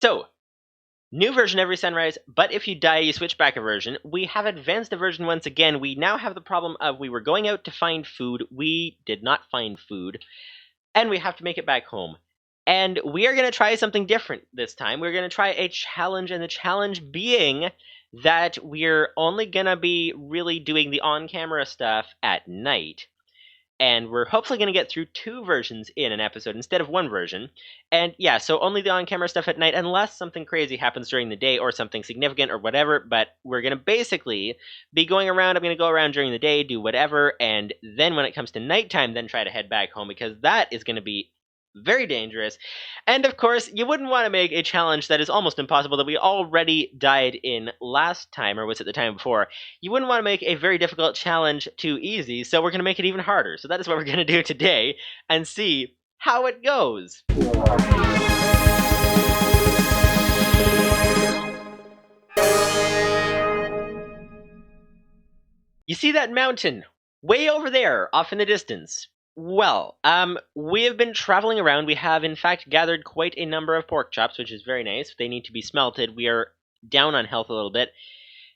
So, new version every sunrise, but if you die, you switch back a version. We have advanced the version once again. We now have the problem of we were going out to find food. We did not find food, and we have to make it back home. And we are going to try something different this time. We're going to try a challenge, and the challenge being that we're only going to be really doing the on-camera stuff at night. And we're hopefully going to get through 2 versions in an episode instead of 1 version. And yeah, so only the on-camera stuff at night, unless something crazy happens during the day or something significant or whatever. But we're going to basically be going around. I'm going to go around during the day, do whatever, and then when it comes to nighttime, then try to head back home, because that is going to be very dangerous. And of course, you wouldn't want to make a challenge that is almost impossible that we already died in last time, or was it the time before? You wouldn't want to make a very difficult challenge too easy, so we're going to make it even harder. So that is what we're going to do today, and see how it goes. You see that mountain? Way over there, off in the distance. Well, we have been traveling around. We have, in fact, gathered quite a number of pork chops, which is very nice. They need to be smelted. We are down on health a little bit.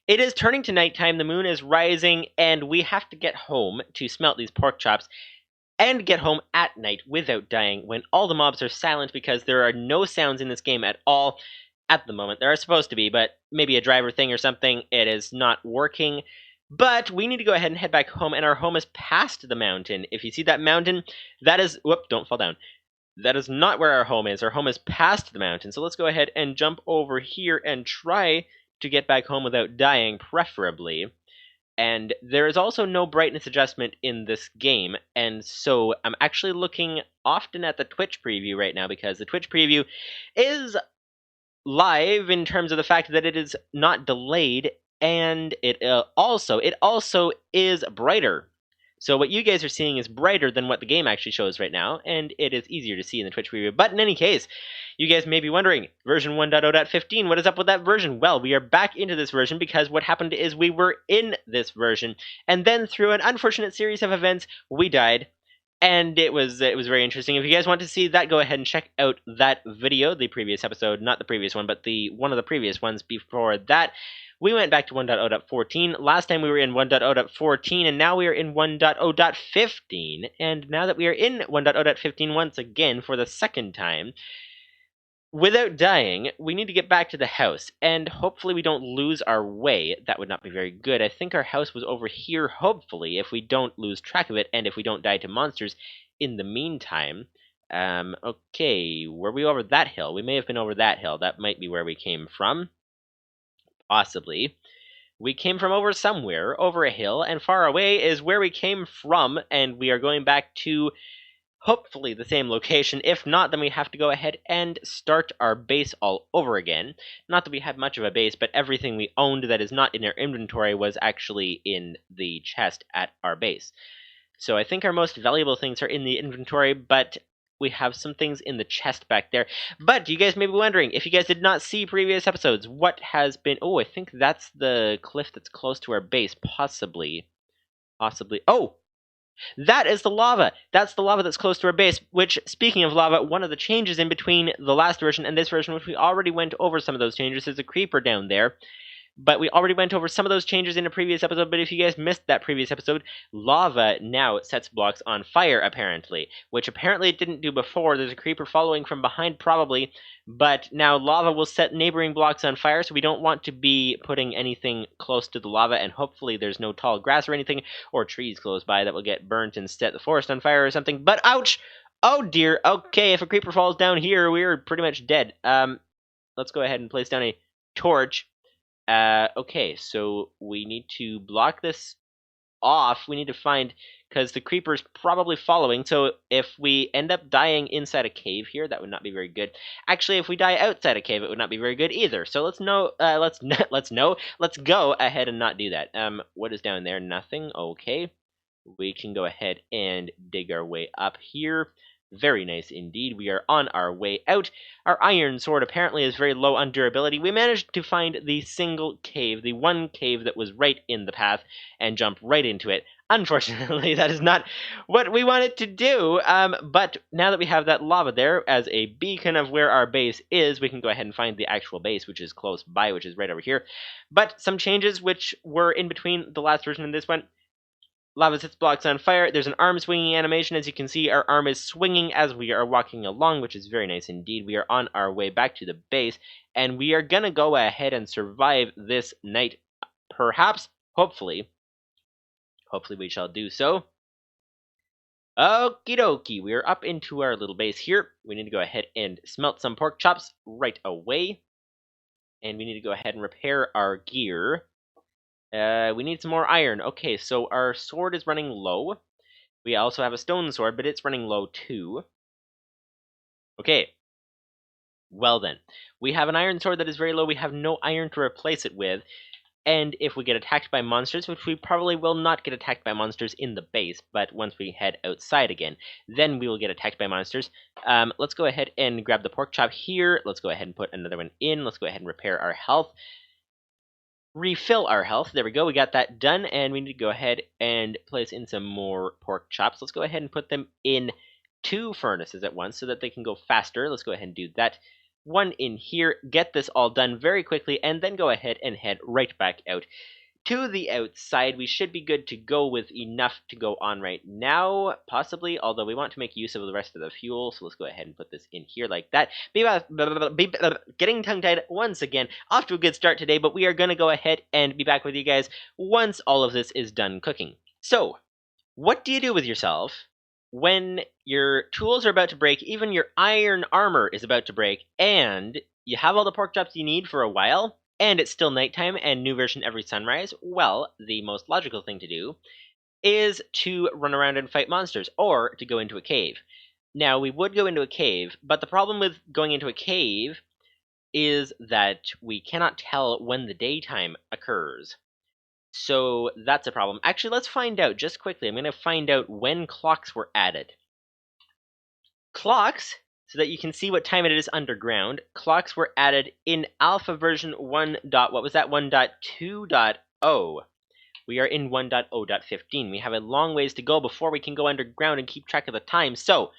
It is turning to nighttime. The moon is rising, and we have to get home to smelt these pork chops and get home at night without dying when all the mobs are silent, because there are no sounds in this game at all at the moment. There are supposed to be, but maybe a driver thing or something. It is not working. But we need to go ahead and head back home, and our home is past the mountain. If you see that mountain, that is... Whoop, don't fall down. That is not where our home is. Our home is past the mountain. So let's go ahead and jump over here and try to get back home without dying, preferably. And there is also no brightness adjustment in this game, and so I'm actually looking often at the Twitch preview right now, because the Twitch preview is live in terms of the fact that it is not delayed, and it also is brighter. So what you guys are seeing is brighter than what the game actually shows right now, and it is easier to see in the Twitch preview. But in any case, you guys may be wondering, version 1.0.15, what is up with that version? Well, we are back into this version because what happened is we were in this version, and then through an unfortunate series of events, we died. And it was very interesting. If you guys want to see that, go ahead and check out that video, the previous episode, not the previous one, but the one of the previous ones before that. We went back to 1.0.14. Last time we were in 1.0.14, and now we are in 1.0.15. And now that we are in 1.0.15 once again for the second time, without dying, we need to get back to the house, and hopefully we don't lose our way. That would not be very good. I think our house was over here, hopefully, if we don't lose track of it, and if we don't die to monsters in the meantime. Okay, were we over that hill? We may have been over that hill. That might be where we came from. Possibly. We came from over somewhere, over a hill, and far away is where we came from, and we are going back to hopefully the same location. If not, then we have to go ahead and start our base all over again. Not that we had much of a base, but everything we owned that is not in our inventory was actually in the chest at our base. So I think our most valuable things are in the inventory, but we have some things in the chest back there. But you guys may be wondering, if you guys did not see previous episodes, what has been... Oh, I think that's the cliff that's close to our base, possibly. Oh! That is the lava. That's the lava that's close to our base, which, speaking of lava, one of the changes in between the last version and this version, which we already went over some of those changes, is a creeper down there. But we already went over some of those changes in a previous episode, but if you guys missed that previous episode, lava now sets blocks on fire, apparently, which apparently it didn't do before. There's a creeper following from behind, probably, but now lava will set neighboring blocks on fire, so we don't want to be putting anything close to the lava, and hopefully there's no tall grass or anything, or trees close by that will get burnt and set the forest on fire or something. But ouch! Oh dear, okay, if a creeper falls down here, we're pretty much dead. Let's go ahead and place down a torch. Okay, so we need to block this off. We need to find, because the creeper's probably following, so if we end up dying inside a cave here, that would not be very good. Actually, if we die outside a cave, it would not be very good either. So let's go ahead and not do that. What is down there? Nothing. Okay. We can go ahead and dig our way up here. Very nice indeed. We are on our way out. Our iron sword apparently is very low on durability. We managed to find the single cave, the one cave that was right in the path, and jump right into it. Unfortunately, that is not what we wanted to do, but now that we have that lava there as a beacon of where our base is, we can go ahead and find the actual base, which is close by, which is right over here. But some changes which were in between the last version and this one. Lava sets blocks on fire. There's an arm swinging animation. As you can see, our arm is swinging as we are walking along, which is very nice indeed. We are on our way back to the base, and we are going to go ahead and survive this night, perhaps, hopefully. Hopefully we shall do so. Okie dokie, we are up into our little base here. We need to go ahead and smelt some pork chops right away. And we need to go ahead and repair our gear. We need some more iron. Okay, so our sword is running low. We also have a stone sword, but it's running low too. Okay. Well then, we have an iron sword that is very low. We have no iron to replace it with. And if we get attacked by monsters, which we probably will not get attacked by monsters in the base, but once we head outside again, then we will get attacked by monsters. Let's go ahead and grab the pork chop here. Let's go ahead and put another one in. Let's go ahead and repair our health. Refill our health. There we go. We got that done, and we need to go ahead and place in some more pork chops. Let's go ahead and put them in 2 furnaces at once so that they can go faster. Let's go ahead and do that. 1 in here, get this all done very quickly, and then go ahead and head right back out to the outside. We should be good to go with enough to go on right now, possibly, although we want to make use of the rest of the fuel, so let's go ahead and put this in here like that. Getting tongue-tied once again, off to a good start today, but we are going to go ahead and be back with you guys once all of this is done cooking. So, what do you do with yourself when your tools are about to break, even your iron armor is about to break, and you have all the pork chops you need for a while, and it's still nighttime and new version every sunrise? Well, the most logical thing to do is to run around and fight monsters, or to go into a cave. Now, we would go into a cave, but the problem with going into a cave is that we cannot tell when the daytime occurs. So that's a problem. Actually, let's find out just quickly. I'm going to find out when clocks were added. Clocks, so that you can see what time it is underground, clocks were added in alpha version 1. What was that? 1.2.0. We are in 1.0.15. We have a long ways to go before we can go underground and keep track of the time. So,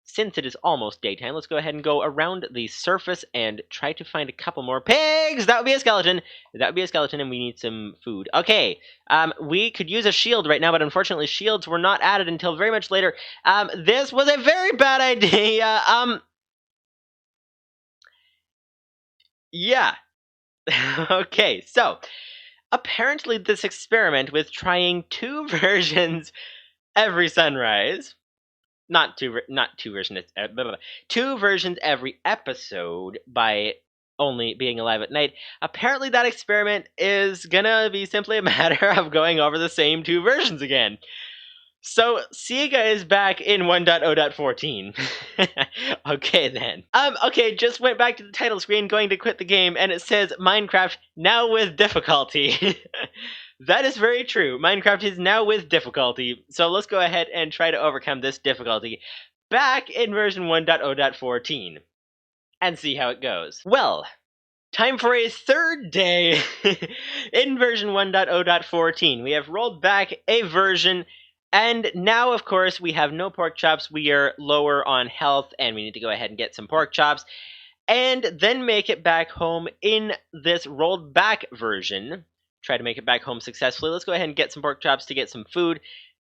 since it is almost daytime, let's go ahead and go around the surface and try to find a couple more pigs! That would be a skeleton! That would be a skeleton, and we need some food. Okay, we could use a shield right now, but unfortunately shields were not added until very much later. This was a very bad idea! Yeah. Okay, so, apparently this experiment with trying 2 versions every sunrise... Not two versions. 2 versions every episode by only being alive at night. Apparently, that experiment is gonna be simply a matter of going over the same 2 versions again. So, Sega is back in 1.0.14. Okay, then. Okay, just went back to the title screen, going to quit the game, and it says Minecraft now with difficulty. That is very true. Minecraft is now with difficulty, so let's go ahead and try to overcome this difficulty back in version 1.0.14 and see how it goes. Well, time for a 3rd day in version 1.0.14. We have rolled back a version, and now, of course, we have no pork chops. We are lower on health, and we need to go ahead and get some pork chops, and then make it back home in this rolled back version. Try to make it back home successfully. Let's go ahead and get some pork chops to get some food.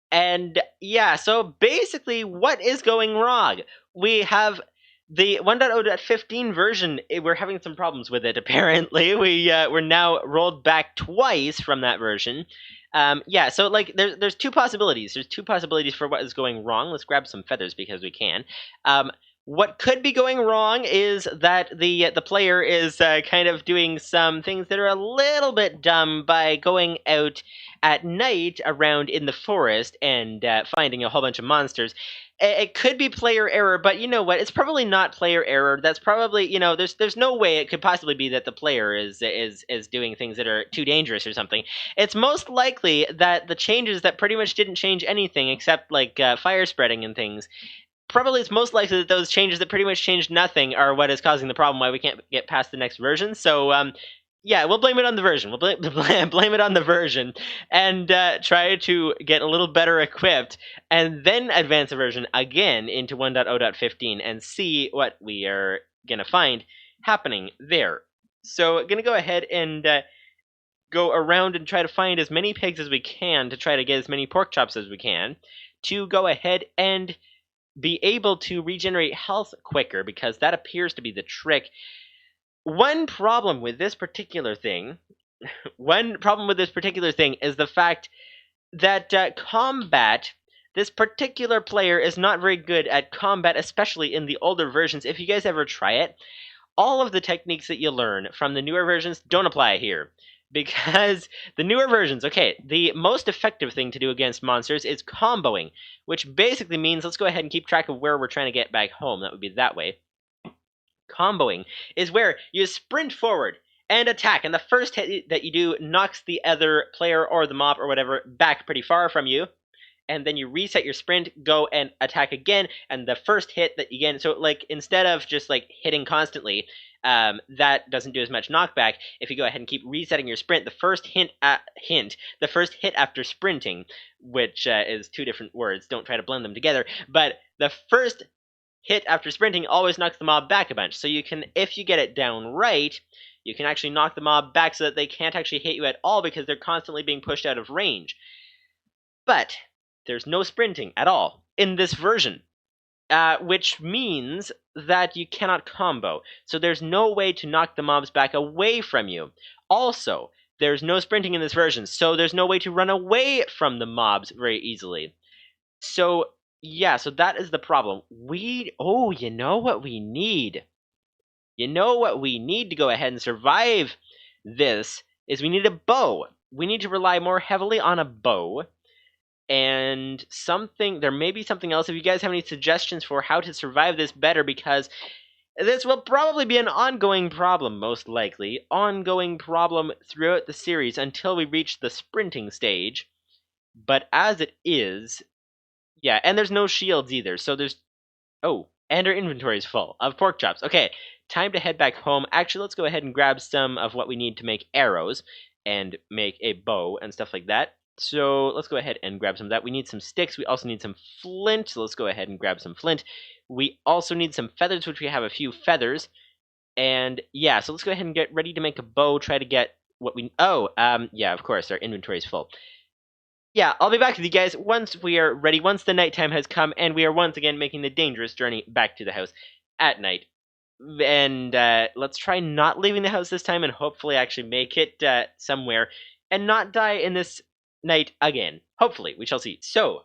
And yeah, so basically what is going wrong? We have the 1.0.15 version. We're having some problems with it, apparently. We're now rolled back twice from that version. Yeah, so like there's 2 possibilities. There's 2 possibilities for what is going wrong. Let's grab some feathers because we can. What could be going wrong is that the player is kind of doing some things that are a little bit dumb by going out at night around in the forest and finding a whole bunch of monsters. It could be player error, but you know what? It's probably not player error. That's probably, you know, there's no way it could possibly be that the player is doing things that are too dangerous or something. It's most likely that the changes that pretty much didn't change anything except like fire spreading and things. Probably it's most likely that those changes that pretty much changed nothing are what is causing the problem, why we can't get past the next version. So Yeah, we'll blame it on the version. We'll blame it on the version and try to get a little better equipped and then advance the version again into 1.0.15 and see what we are going to find happening there. So, going to go ahead and go around and try to find as many pigs as we can to try to get as many pork chops as we can to go ahead and be able to regenerate health quicker, because that appears to be the trick. One problem with this particular thing is the fact that combat, this particular player is not very good at combat, especially in the older versions. If you guys ever try it, all of the techniques that you learn from the newer versions don't apply here. Because the newer versions, okay, the most effective thing to do against monsters is comboing, which basically means, let's go ahead and keep track of where we're trying to get back home. That would be that way. Comboing is where you sprint forward and attack, and the first hit that you do knocks the other player or the mob or whatever back pretty far from you, and then you reset your sprint, go and attack again, and the first hit that you get, so like instead of just like hitting constantly, that doesn't do as much knockback. If you go ahead and keep resetting your sprint, the first hit after sprinting, which is two different words, don't try to blend them together, but the first hit after sprinting always knocks the mob back a bunch. So you can, if you get it down right, you can actually knock the mob back so that they can't actually hit you at all because they're constantly being pushed out of range. But there's no sprinting at all in this version, which means that you cannot combo. So there's no way to knock the mobs back away from you. Also, there's no sprinting in this version, so there's no way to run away from the mobs very easily. So yeah, so that is the problem. You know what we need? You know what we need to go ahead and survive this is we need a bow. We need to rely more heavily on a bow. And there may be something else. If you guys have any suggestions for how to survive this better, because this will probably be an ongoing problem, most likely. Ongoing problem throughout the series until we reach the sprinting stage. But as it is, yeah, and there's no shields either, so there's... Oh, and our inventory is full of pork chops. Okay, time to head back home. Actually, let's go ahead and grab some of what we need to make arrows and make a bow and stuff like that. So let's go ahead and grab some of that. We need some sticks. We also need some flint, so let's go ahead and grab some flint. We also need some feathers, which we have a few feathers. And yeah, so let's go ahead and get ready to make a bow, try to get what we... yeah, of course, our inventory is full. Yeah, I'll be back with you guys once we are ready, once the nighttime has come, and we are once again making the dangerous journey back to the house at night. And let's try not leaving the house this time and hopefully actually make it somewhere and not die in this night again. Hopefully, we shall see. So,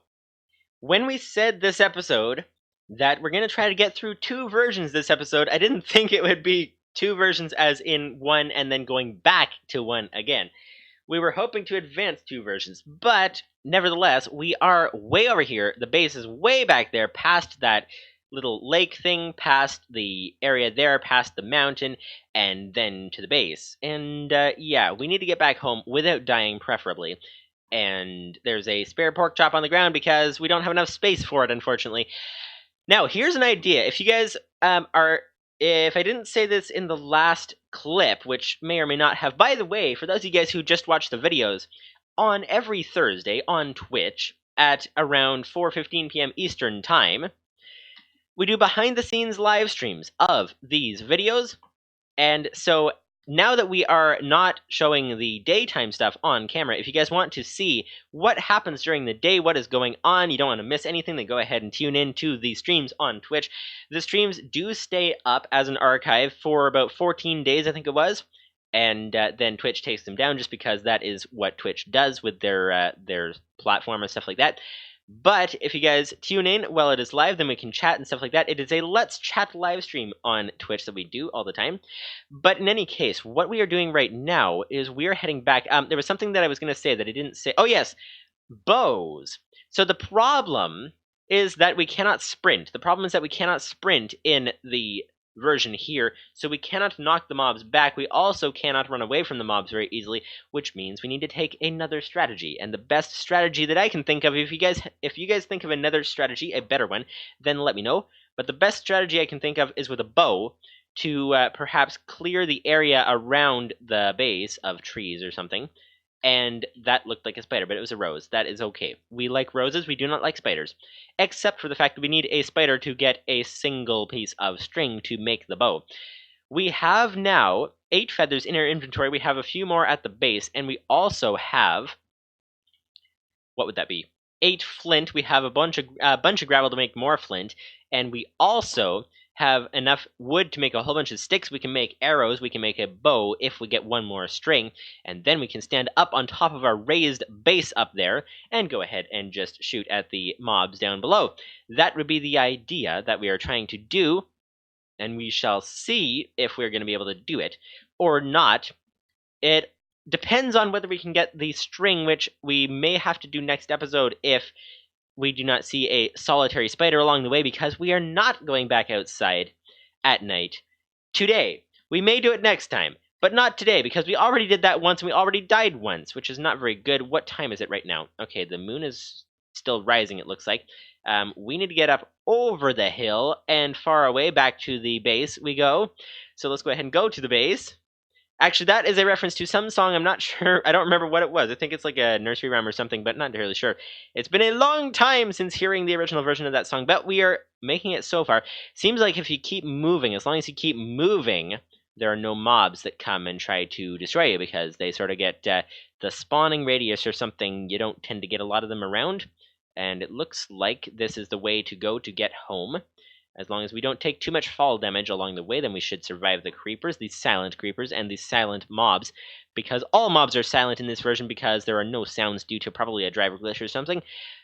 when we said this episode that we're going to try to get through 2 versions this episode, I didn't think it would be 2 versions as in one and then going back to one again. We were hoping to advance 2 versions, but nevertheless, we are way over here. The base is way back there, past that little lake thing, past the area there, past the mountain, and then to the base. And yeah, we need to get back home without dying, preferably. And there's a spare pork chop on the ground because we don't have enough space for it, unfortunately. Now, here's an idea. If you guys if I didn't say this in the last clip, which may or may not have, by the way, for those of you guys who just watched the videos, on every Thursday on Twitch at around 4:15 p.m. Eastern Time, we do behind-the-scenes live streams of these videos. And so now that we are not showing the daytime stuff on camera, if you guys want to see what happens during the day, what is going on, you don't want to miss anything, then go ahead and tune in to the streams on Twitch. The streams do stay up as an archive for about 14 days, I think it was, and then Twitch takes them down just because that is what Twitch does with their platform and stuff like that. But if you guys tune in while it is live, then we can chat and stuff like that. It is a Let's Chat live stream on Twitch that we do all the time. But in any case, what we are doing right now is we are heading back. There was something that I was going to say that I didn't say. Oh, yes, bows. So the problem is that we cannot sprint. The problem is that we cannot sprint in the version here, so we cannot knock the mobs back. We also cannot run away from the mobs very easily, which means we need to take another strategy. And the best strategy that I can think of, if you guys think of another strategy, a better one, then let me know. But the best strategy I can think of is with a bow, to perhaps clear the area around the base of trees or something. And that looked like a spider, but it was a rose. That is okay. We like roses, we do not like spiders. Except for the fact that we need a spider to get a single piece of string to make the bow. We have now 8 feathers in our inventory. We have a few more at the base, and we also have, what would that be? 8 flint. We have a bunch of gravel to make more flint, and we also have enough wood to make a whole bunch of sticks. We can make arrows. We can make a bow if we get one more string, and then we can stand up on top of our raised base up there and go ahead and just shoot at the mobs down below. That would be the idea that we are trying to do, and we shall see if we're going to be able to do it or not. It depends on whether we can get the string, which we may have to do next episode if we do not see a solitary spider along the way, because we are not going back outside at night today. We may do it next time, but not today, because we already did that once and we already died once, which is not very good. What time is it right now? Okay, the moon is still rising, it looks like. We need to get up over the hill and far away. Back to the base we go. So let's go ahead and go to the base. Actually, that is a reference to some song. I'm not sure. I don't remember what it was. I think it's like a nursery rhyme or something, but not entirely sure. It's been a long time since hearing the original version of that song, but we are making it so far. Seems like if you keep moving, as long as you keep moving, there are no mobs that come and try to destroy you, because they sort of get the spawning radius or something. You don't tend to get a lot of them around, and it looks like this is the way to go to get home. As long as we don't take too much fall damage along the way, then we should survive the creepers, these silent creepers, and these silent mobs. Because all mobs are silent in this version, because there are no sounds due to probably a driver glitch or something.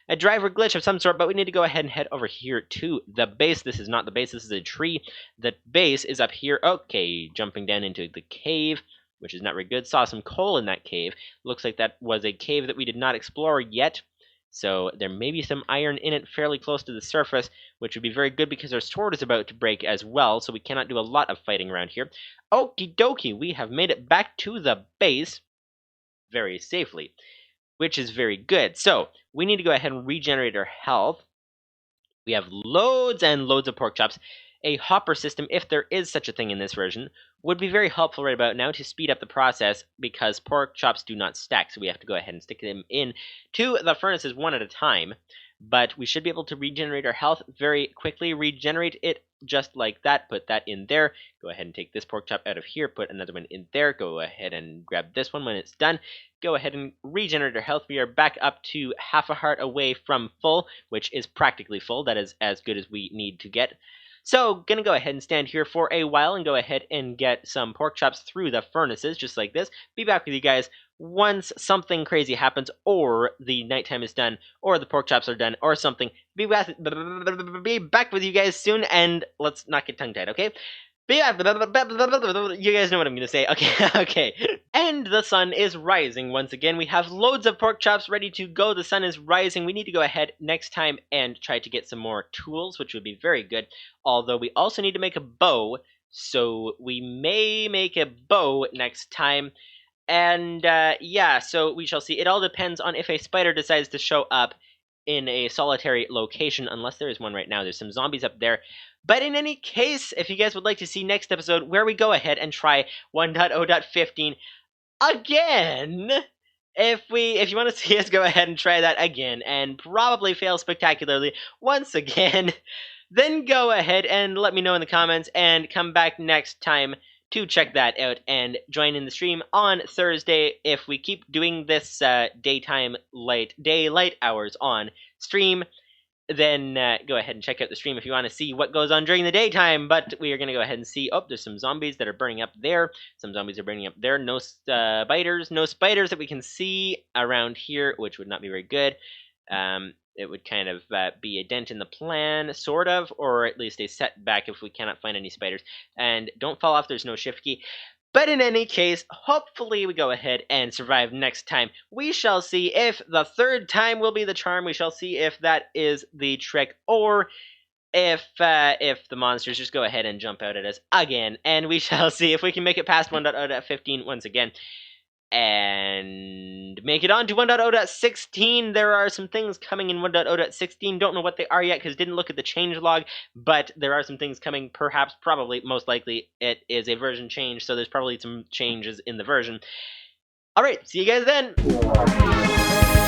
A driver glitch of some sort, but we need to go ahead and head over here to the base. This is not the base, this is a tree. The base is up here. Okay, jumping down into the cave, which is not very good. Saw some coal in that cave. Looks like that was a cave that we did not explore yet. So there may be some iron in it fairly close to the surface, which would be very good because our sword is about to break as well, so we cannot do a lot of fighting around here. Okie dokie, we have made it back to the base very safely, which is very good. So we need to go ahead and regenerate our health. We have loads and loads of pork chops. A hopper system, if there is such a thing in this version, would be very helpful right about now to speed up the process, because pork chops do not stack, so we have to go ahead and stick them in to the furnaces one at a time. But we should be able to regenerate our health very quickly. Regenerate it just like that. Put that in there. Go ahead and take this pork chop out of here. Put another one in there. Go ahead and grab this one when it's done. Go ahead and regenerate our health. We are back up to half a heart away from full, which is practically full. That is as good as we need to get. So, gonna go ahead and stand here for a while and go ahead and get some pork chops through the furnaces, just like this. Be back with you guys once something crazy happens, or the nighttime is done, or the pork chops are done, or something. Be back with you guys soon, and let's not get tongue-tied, okay? You guys know what I'm gonna say. Okay, okay. And the sun is rising once again. We have loads of pork chops ready to go. The sun is rising. We need to go ahead next time and try to get some more tools, which would be very good. Although we also need to make a bow, so we may make a bow next time. And yeah, so we shall see. It all depends on if a spider decides to show up in a solitary location, unless there is one right now. There's some zombies up there. But in any case, if you guys would like to see next episode where we go ahead and try 1.0.15 again, if you want to see us go ahead and try that again and probably fail spectacularly once again, then go ahead and let me know in the comments and come back next time to check that out and join in the stream on Thursday. If we keep doing this daylight hours on stream, then go ahead and check out the stream if you want to see what goes on during the daytime. But we are going to go ahead and see. Oh, there's some zombies that are burning up there. Some zombies are burning up there. No spiders. No spiders that we can see around here, which would not be very good. It would kind of be a dent in the plan, sort of, or at least a setback if we cannot find any spiders. And don't fall off, there's no shift key. But in any case, hopefully we go ahead and survive next time. We shall see if the third time will be the charm. We shall see if that is the trick, or if the monsters just go ahead and jump out at us again. And we shall see if we can make it past 1.0.15 once again. and make it on to 1.0.16. There are some things coming in 1.0.16. Don't know what they are yet because didn't look at the changelog, but there are some things coming. Perhaps, probably, most likely, it is a version change, so there's probably some changes in the version. All right, see you guys then.